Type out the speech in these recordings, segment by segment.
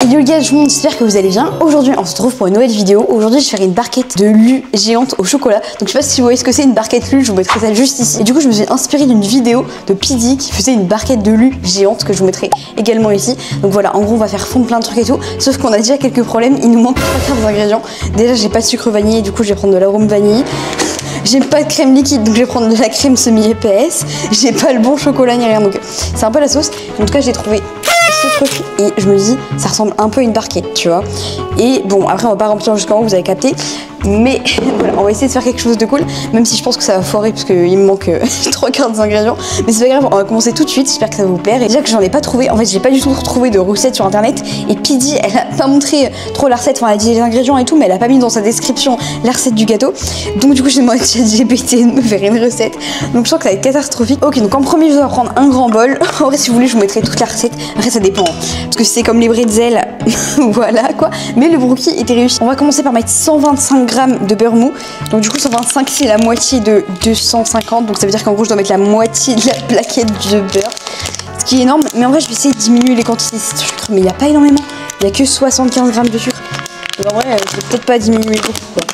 Yo les gars, tout le monde, j'espère que vous allez bien. Aujourd'hui, on se retrouve pour une nouvelle vidéo. Aujourd'hui, je vais faire une barquette de lu géante au chocolat. Donc, je sais pas si vous voyez ce que c'est une barquette lu, je vous mettrai ça juste ici. Et du coup, je me suis inspirée d'une vidéo de PD qui faisait une barquette de lu géante que je vous mettrai également ici. Donc voilà, en gros, on va faire fondre plein de trucs et tout. Sauf qu'on a déjà quelques problèmes. Il nous manque 3/4 des ingrédients. Déjà, j'ai pas de sucre vanillé, du coup, je vais prendre de l'arôme vanille. J'ai pas de crème liquide, donc je vais prendre de la crème semi-épaisse. J'ai pas le bon chocolat ni rien, donc c'est un peu la sauce. En tout cas, j'ai trouvé ce truc et je me dis, ça ressemble un peu à une barquette, tu vois. Et bon, après, on va pas remplir jusqu'en haut, vous avez capté. Mais voilà, on va essayer de faire quelque chose de cool, même si je pense que ça va foirer parce qu'il me manque 3/4 des ingrédients. Mais c'est pas grave, on va commencer tout de suite, j'espère que ça va vous plaire. Et déjà que j'en ai pas trouvé, en fait j'ai pas du tout retrouvé de recettes sur internet. Et PD, elle a pas montré trop la recette, enfin elle a dit les ingrédients et tout, mais elle a pas mis dans sa description la recette du gâteau. Donc du coup j'ai demandé à ChatGPT de me faire une recette. Donc je sens que ça va être catastrophique. Ok, donc en premier je dois prendre un grand bol. En vrai si vous voulez je vous mettrai toute la recette, après ça dépend. Parce que c'est comme les bretzels, voilà quoi. Mais le brookie était réussi. On va commencer par mettre 125 g de beurre mou. Donc du coup 125 c'est la moitié de 250. Donc ça veut dire qu'en gros je dois mettre la moitié de la plaquette de beurre. Ce qui est énorme. Mais en vrai je vais essayer de diminuer les quantités de sucre. Mais il n'y a pas énormément. Il n'y a que 75 g de sucre. Donc en vrai je vais peut-être pas diminuer beaucoup quoi.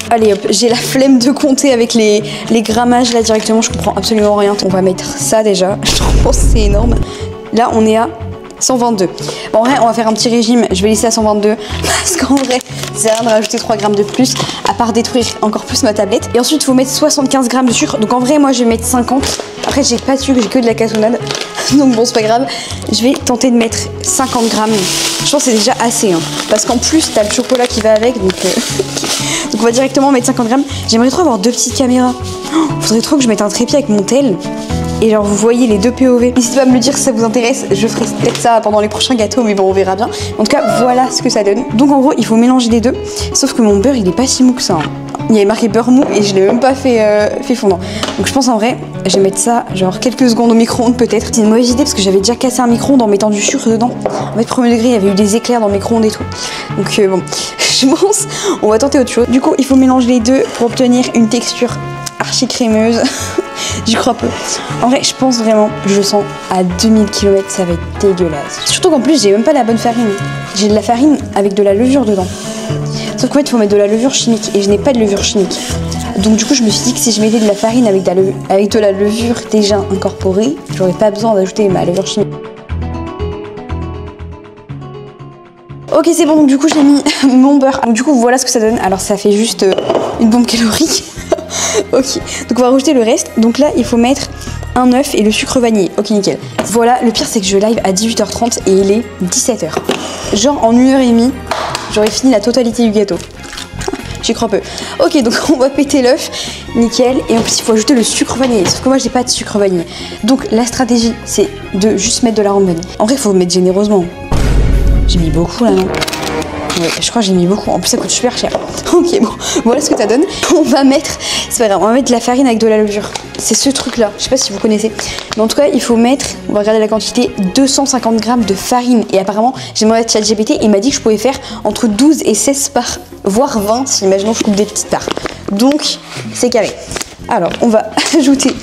Allez hop, j'ai la flemme de compter avec les grammages là directement. Je comprends absolument rien. On va mettre ça déjà. Je pense que c'est énorme. Là on est à 122. Bon, en vrai, on va faire un petit régime. Je vais laisser à 122 parce qu'en vrai, c'est rien de rajouter 3 grammes de plus à part détruire encore plus ma tablette. Et ensuite, il faut mettre 75 grammes de sucre. Donc en vrai, moi, je vais mettre 50. Après, j'ai pas de sucre, j'ai que de la cassonade. Donc bon, c'est pas grave. Je vais tenter de mettre 50 grammes. Je pense que c'est déjà assez. Hein, parce qu'en plus, t'as le chocolat qui va avec. Donc, donc on va directement mettre 50 grammes. J'aimerais trop avoir deux petites caméras. Oh, faudrait trop que je mette un trépied avec mon tel. Et genre vous voyez les deux POV. N'hésitez pas à me le dire si ça vous intéresse. Je ferai peut-être ça pendant les prochains gâteaux, mais bon on verra bien. En tout cas voilà ce que ça donne. Donc en gros il faut mélanger les deux. Sauf que mon beurre il est pas si mou que ça. Hein. Il y avait marqué beurre mou et je l'ai même pas fait fondant. Donc je pense en vrai je vais mettre ça genre quelques secondes au micro-ondes peut-être. C'est une mauvaise idée parce que j'avais déjà cassé un micro-ondes en mettant du sucre dedans. En fait premier degré il y avait eu des éclairs dans le micro-ondes et tout. Donc bon je pense on va tenter autre chose. Du coup il faut mélanger les deux pour obtenir une texture archi crémeuse. J'y crois peu. En vrai, je pense vraiment, je sens à 2000 km, ça va être dégueulasse. Surtout qu'en plus, j'ai même pas la bonne farine. J'ai de la farine avec de la levure dedans. Sauf qu'en fait, il faut mettre de la levure chimique et je n'ai pas de levure chimique. Donc du coup, je me suis dit que si je mettais de la farine avec de la levure déjà incorporée, j'aurais pas besoin d'ajouter ma levure chimique. Ok, c'est bon, donc du coup, j'ai mis mon beurre. Donc du coup, voilà ce que ça donne. Alors ça fait juste une bombe calorique. Ok, donc on va rajouter le reste. Donc là, il faut mettre un œuf et le sucre vanillé. Ok, nickel. Voilà, le pire, c'est que je live à 18h30 et il est 17h. Genre en 1h30, j'aurais fini la totalité du gâteau. J'y crois peu. Ok, donc on va péter l'œuf, nickel. Et en plus, il faut ajouter le sucre vanillé. Sauf que moi, j'ai pas de sucre vanillé. Donc la stratégie, c'est de juste mettre de l'arôme vanille. En vrai, il faut mettre généreusement. J'ai mis beaucoup là, non? Ouais, je crois que j'ai mis beaucoup. En plus, ça coûte super cher. Ok, bon, voilà ce que ça donne. On va mettre, c'est pas grave, on va mettre de la farine avec de la levure. C'est ce truc-là. Je sais pas si vous connaissez. Mais en tout cas, il faut mettre, on va regarder la quantité, 250 grammes de farine. Et apparemment, j'ai demandé à ChatGPT et il m'a dit que je pouvais faire entre 12 et 16 parts, voire 20 si, imaginons, je coupe des petites parts. Donc, c'est carré. Alors, on va ajouter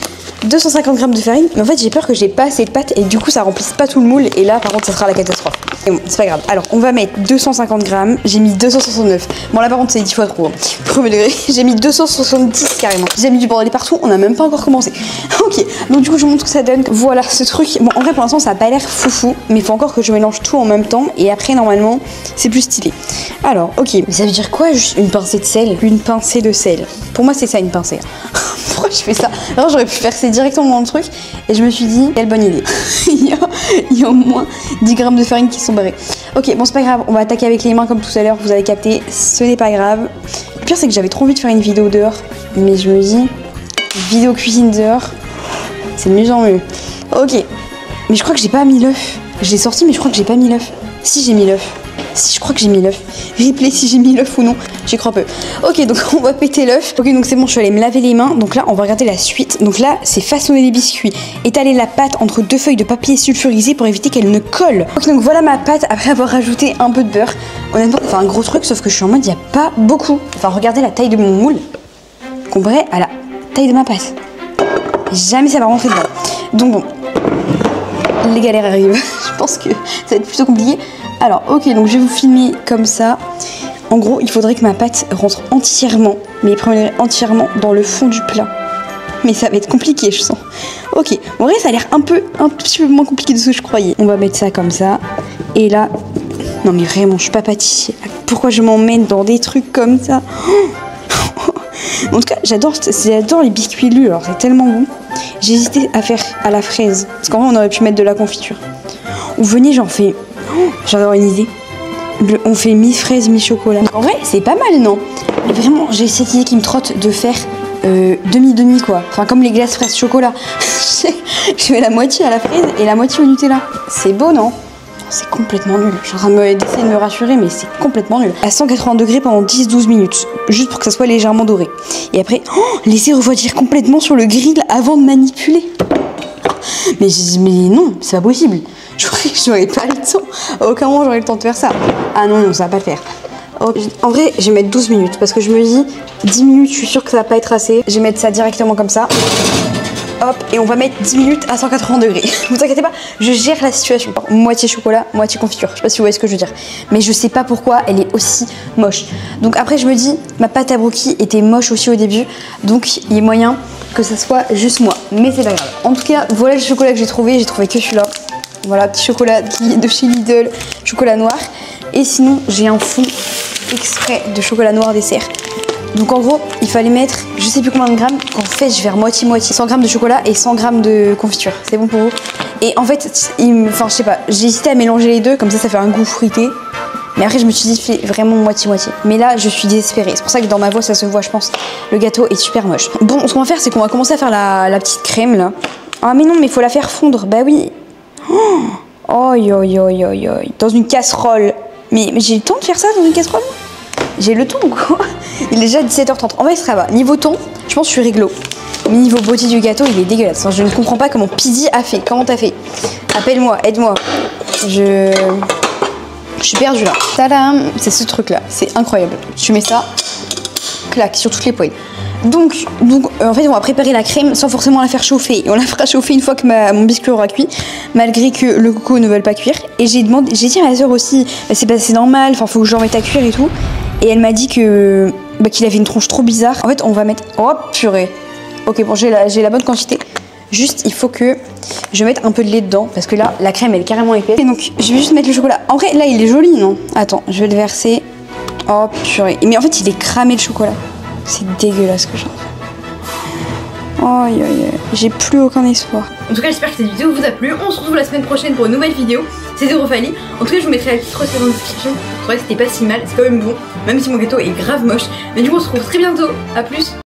250 grammes de farine, mais en fait j'ai peur que j'ai pas assez de pâte et du coup ça remplisse pas tout le moule et là par contre ça sera la catastrophe. Et bon, c'est pas grave. Alors on va mettre 250 grammes, j'ai mis 269. Bon là par contre c'est 10 fois trop. Hein. Premier degré, j'ai mis 270 carrément. J'ai mis du bordel partout, on a même pas encore commencé. Ok, donc du coup je vous montre ce que ça donne. Voilà ce truc. Bon en vrai pour l'instant ça a pas l'air foufou, mais il faut encore que je mélange tout en même temps et après normalement c'est plus stylé. Alors ok, mais ça veut dire quoi juste une pincée de sel? Une pincée de sel. Pour moi c'est ça une pincée. Pourquoi je fais ça? Alors j'aurais pu verser directement dans le truc et je me suis dit quelle bonne idée. il y a au moins 10 grammes de farine qui sont barrés. Ok bon c'est pas grave, on va attaquer avec les mains comme tout à l'heure, vous avez capté, ce n'est pas grave. Le pire c'est que j'avais trop envie de faire une vidéo dehors, mais je me dis vidéo cuisine dehors, c'est de mieux en mieux. Ok, mais je crois que j'ai pas mis l'œuf. Je l'ai sorti mais je crois que j'ai pas mis l'œuf. Si j'ai mis l'œuf. Si je crois que j'ai mis l'œuf. Replay si j'ai mis l'œuf ou non. J'y crois peu. Ok donc on va péter l'œuf. Ok donc c'est bon je suis allée me laver les mains. Donc là on va regarder la suite. Donc là c'est façonner les biscuits. Étaler la pâte entre deux feuilles de papier sulfurisé pour éviter qu'elle ne colle. Ok donc voilà ma pâte après avoir rajouté un peu de beurre. Honnêtement c'est un gros truc sauf que je suis en mode il n'y a pas beaucoup. Enfin regardez la taille de mon moule. Comparé à la taille de ma pâte. Jamais ça va rentrer dedans. Donc bon. Les galères arrivent. Je pense que ça va être plutôt compliqué. Alors, ok, donc je vais vous filmer comme ça. En gros, il faudrait que ma pâte rentre entièrement, mais entièrement dans le fond du plat. Mais ça va être compliqué, je sens. Ok, en vrai, ça a l'air un petit peu moins compliqué de ce que je croyais. On va mettre ça comme ça. Et là, non mais vraiment, je suis pas pâtissier. Pourquoi je m'emmène dans des trucs comme ça? En tout cas, j'adore les biscuits lus, alors c'est tellement bon. J'ai hésité à faire à la fraise, parce qu'en vrai, on aurait pu mettre de la confiture. Ou venez, j'en fais... j'adore une idée. On fait mi-fraise, mi-chocolat. En vrai, c'est pas mal, non? Mais vraiment, j'ai cette idée qui me trotte de faire demi-demi, quoi. Enfin, comme les glaces fraises chocolat. Je mets la moitié à la fraise et la moitié au Nutella. C'est beau, non? C'est complètement nul. Je suis en train d'essayer de me rassurer, mais c'est complètement nul. À 180 degrés pendant 10-12 minutes. Juste pour que ça soit légèrement doré. Et après, laisser refroidir complètement sur le grill avant de manipuler. Mais non, c'est pas possible. J'aurais pas le temps. À aucun moment, j'aurais le temps de faire ça. Ah non, ça va pas le faire. En vrai, je vais mettre 12 minutes. Parce que je me dis, 10 minutes, je suis sûre que ça va pas être assez. Je vais mettre ça directement comme ça. Hop, et on va mettre 10 minutes à 180 degrés. Vous inquiétez pas, je gère la situation. Moitié chocolat, moitié confiture. Je sais pas si vous voyez ce que je veux dire. Mais je sais pas pourquoi elle est aussi moche. Donc après, je me dis, ma pâte à brookie était moche aussi au début. Donc il y a moyen que ça soit juste moi. Mais c'est pas grave. En tout cas, voilà le chocolat que j'ai trouvé. J'ai trouvé que celui-là. Voilà, petit chocolat de chez Lidl, chocolat noir. Et sinon, j'ai un fond exprès de chocolat noir dessert. Donc en gros, il fallait mettre, je sais plus combien de grammes, qu'en fait je vais faire moitié-moitié. 100 grammes de chocolat et 100 grammes de confiture. C'est bon pour vous? Et en fait, enfin je sais pas, j'ai hésité à mélanger les deux, comme ça fait un goût fruité. Mais après je me suis dit, fais vraiment moitié-moitié. Mais là, je suis désespérée. C'est pour ça que dans ma voix, ça se voit, je pense. Le gâteau est super moche. Bon, ce qu'on va faire, c'est qu'on va commencer à faire la petite crème là. Ah mais non, mais il faut la faire fondre. Bah oui. Oh, dans une casserole. Mais j'ai le temps de faire ça dans une casserole? J'ai le temps ou quoi? Il est déjà 17h30. En vrai, ça va. Niveau ton, je pense que je suis réglo. Mais niveau beauté du gâteau, il est dégueulasse. Enfin, je ne comprends pas comment Pidi a fait. Comment t'as fait? Appelle-moi, aide-moi. Je suis perdue là. Tadam! C'est ce truc là. C'est incroyable. Tu mets ça, clac, sur toutes les poêles. Donc en fait, on va préparer la crème sans forcément la faire chauffer. Et on la fera chauffer une fois que mon biscuit aura cuit, malgré que le coco ne veuille pas cuire. Et j'ai dit à ma soeur aussi, c'est normal, enfin, faut que je le remette à cuire et tout. Et elle m'a dit que qu'il avait une tronche trop bizarre. En fait, on va mettre... Oh, purée. Ok, bon, j'ai la bonne quantité. Juste, il faut que je mette un peu de lait dedans. Parce que là, la crème, elle est carrément épaisse. Et donc, je vais juste mettre le chocolat. En vrai, là, il est joli, non? Attends, je vais le verser. Oh, purée. Mais en fait, il est cramé, le chocolat. C'est dégueulasse ce que j'en fais. Oh, j'ai plus aucun espoir. En tout cas, j'espère que cette vidéo vous a plu. On se retrouve la semaine prochaine pour une nouvelle vidéo. C'était Rofalie. En tout cas, je vous mettrai la petite recette en description. Je trouvais que c'était pas si mal. C'est quand même bon. Même si mon gâteau est grave moche. Mais du coup, on se retrouve très bientôt. A plus.